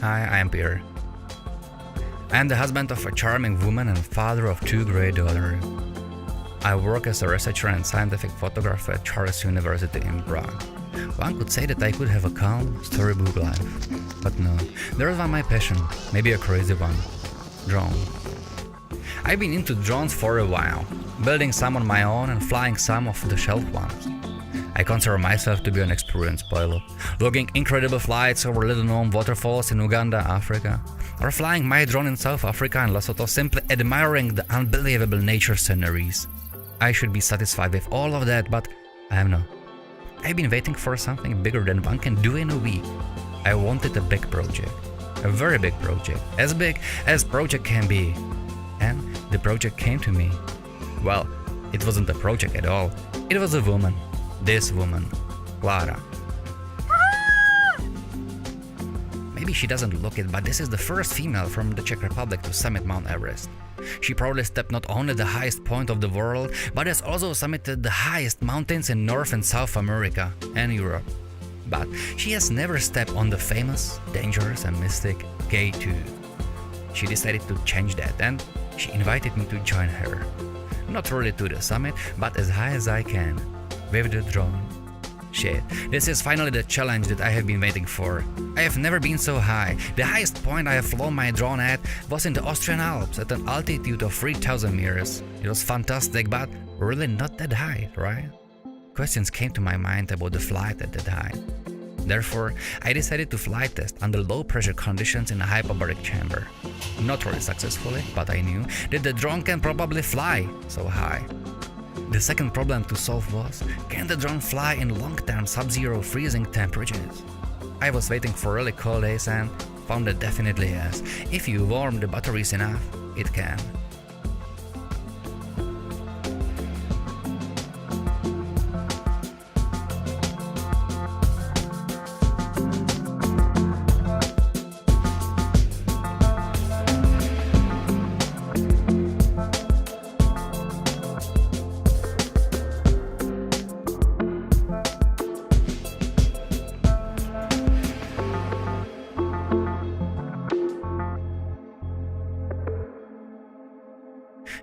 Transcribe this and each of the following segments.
Hi, I am Pierre. I am the husband of a charming woman and father of 2 great daughters. I work as a researcher and scientific photographer at Charles University in Prague. One could say that I could have a calm, storybook life. But no, there is one my passion, maybe a crazy one. Drone. I've been into drones for a while, building some on my own and flying some of the shelf ones. I consider myself to be an experienced pilot, logging incredible flights over little-known waterfalls in Uganda, Africa, or flying my drone in South Africa and Lesotho, simply admiring the unbelievable nature sceneries. I should be satisfied with all of that, but I am not. I've been waiting for something bigger than one can do in a week. I wanted a big project, a very big project, as big as project can be. And the project came to me. Well, it wasn't a project at all, it was a woman. This woman, Clara. Maybe she doesn't look it, but this is the first female from the Czech Republic to summit Mount Everest. She proudly stepped not only the highest point of the world, but has also summited the highest mountains in North and South America and Europe. But she has never stepped on the famous, dangerous and mystic K2. She decided to change that and she invited me to join her. Not really to the summit, but as high as I can. With the drone. Shit, this is finally the challenge that I have been waiting for. I have never been so high. The highest point I have flown my drone at was in the Austrian Alps at an altitude of 3,000 meters. It was fantastic, but really not that high, right? Questions came to my mind about the flight at that height. Therefore, I decided to flight test under low pressure conditions in a hyperbaric chamber. Not really successfully, but I knew that the drone can probably fly so high. The second problem to solve was, can the drone fly in long-term sub-zero freezing temperatures? I was waiting for really cold days and found that definitely yes. If you warm the batteries enough, it can.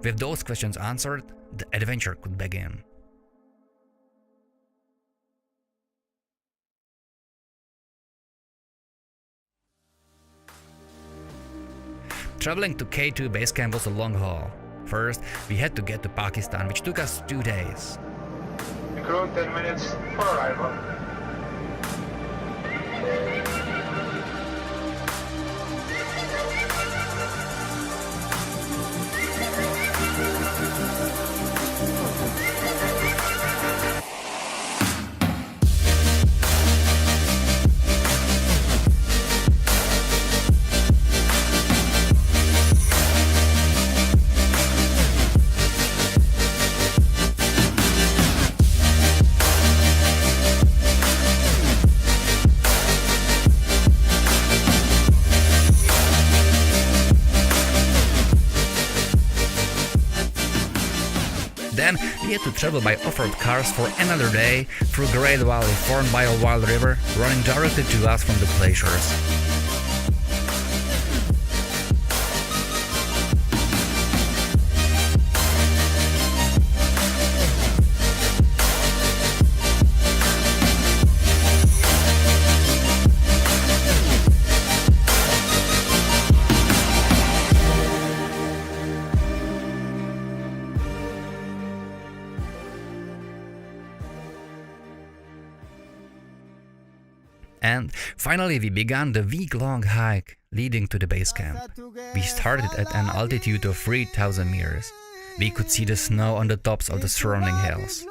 With those questions answered, the adventure could begin. Traveling to K2 base camp was a long haul. First, we had to get to Pakistan, which took us 2 days. Crew 10 minutes for arrival. Then we had to travel by off-road cars for another day through a great valley formed by a wild river running directly to us from the glaciers. And finally we began the week-long hike leading to the base camp. We started at an altitude of 3,000 meters. We could see the snow on the tops of the surrounding hills.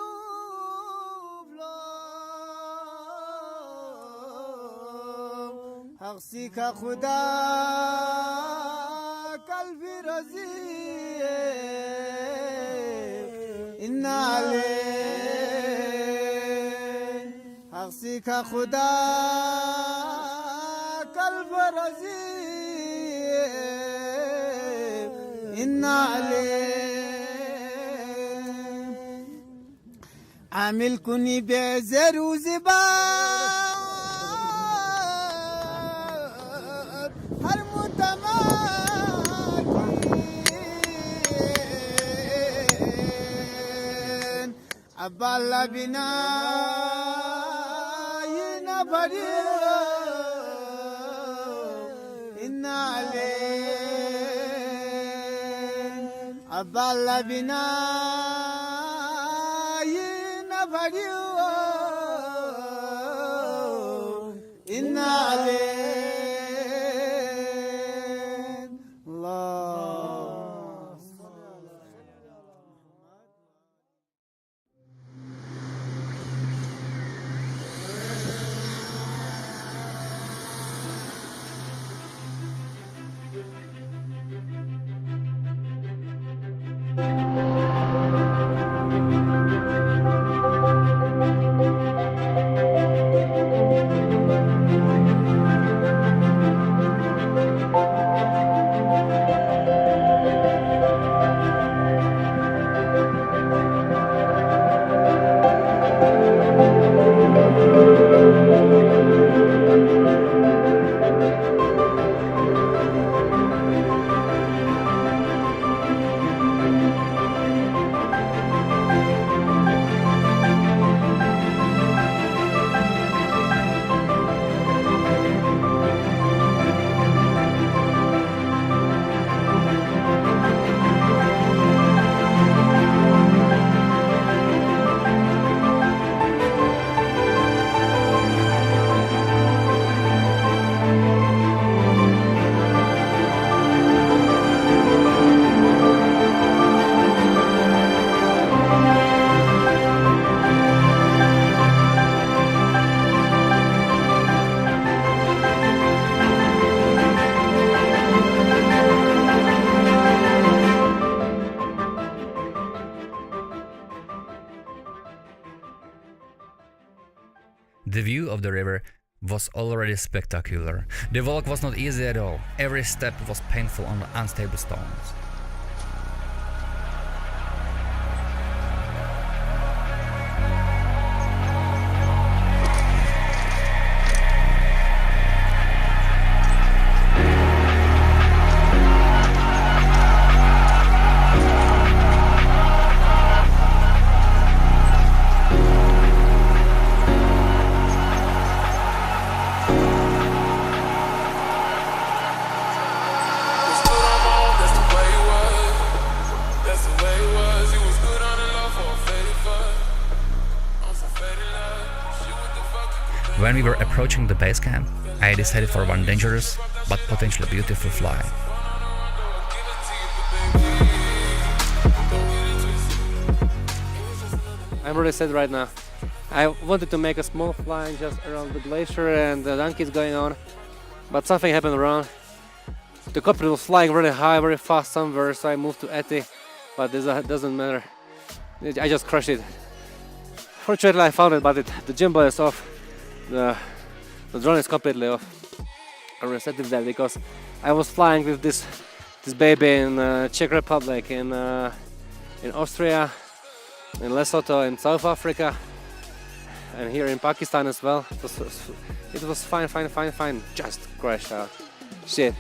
का खुदा कल बरजी इन्ना ले आमिल कुनी बेजरू ज़िबा Aballa bina yina badiyo inna alayhi Aballa bina yina badiyo inna alayhi The view of the river was already spectacular. The walk was not easy at all. Every step was painful on the unstable stones. When we were approaching the base camp, I decided for one dangerous but potentially beautiful fly. I'm really sad right now. I wanted to make a small fly just around the glacier and the donkeys going on, but something happened wrong. The copter was flying really high, very fast somewhere, so I moved to Eti, but this doesn't matter. I just crushed it. Fortunately I found it, but the gimbal is off. The drone is completely off. I'm really sad with that because I was flying with this baby in Czech Republic, in Austria, in Lesotho, in South Africa, and here in Pakistan as well. It was fine. Just crashed out. Shit.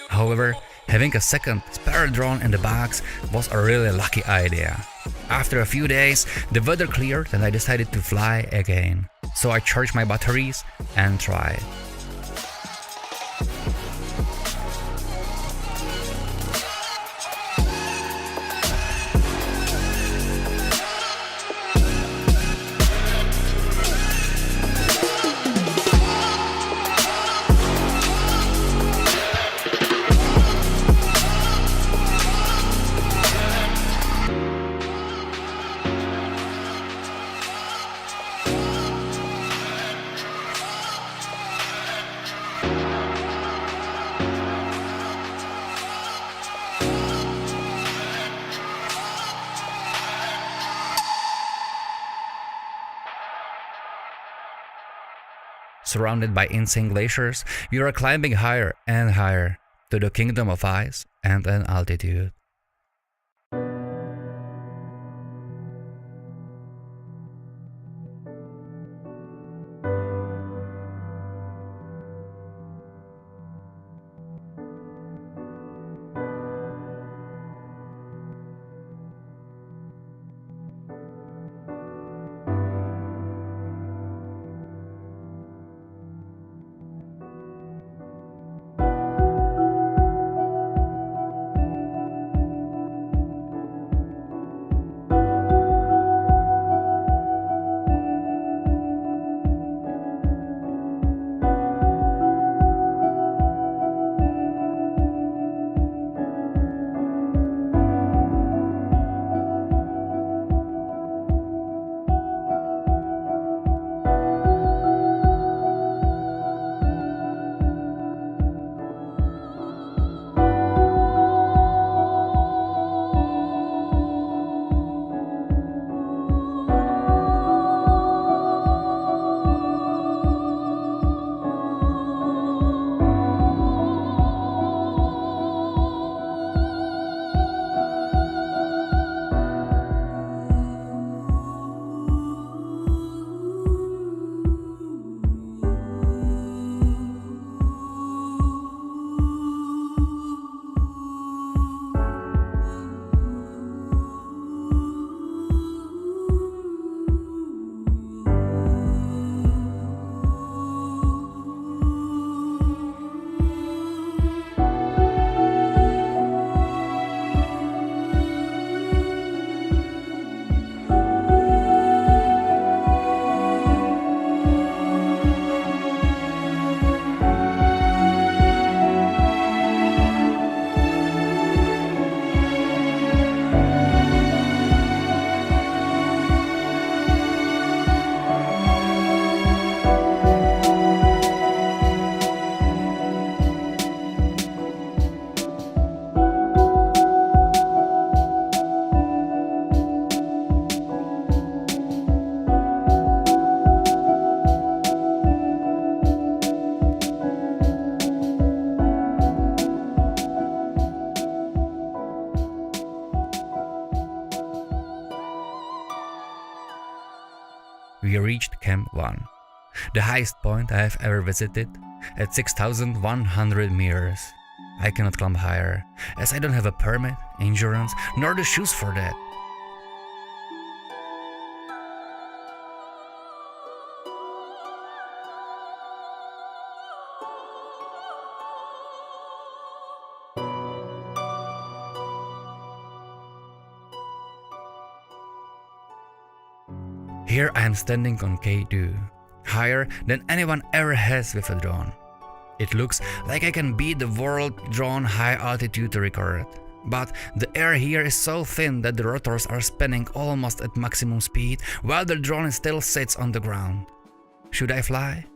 However, having a second spare drone in the box was a really lucky idea. After a few days, the weather cleared and I decided to fly again. So I charged my batteries and tried. surrounded by insane glaciers, you are climbing higher and higher to the kingdom of ice and an altitude. We reached Camp 1, the highest point I have ever visited, at 6,100 meters. I cannot climb higher, as I don't have a permit, insurance, nor the shoes for that. Here I am standing on K2, higher than anyone ever has with a drone. It looks like I can beat the world drone high altitude record. But the air here is so thin that the rotors are spinning almost at maximum speed while the drone still sits on the ground. Should I fly?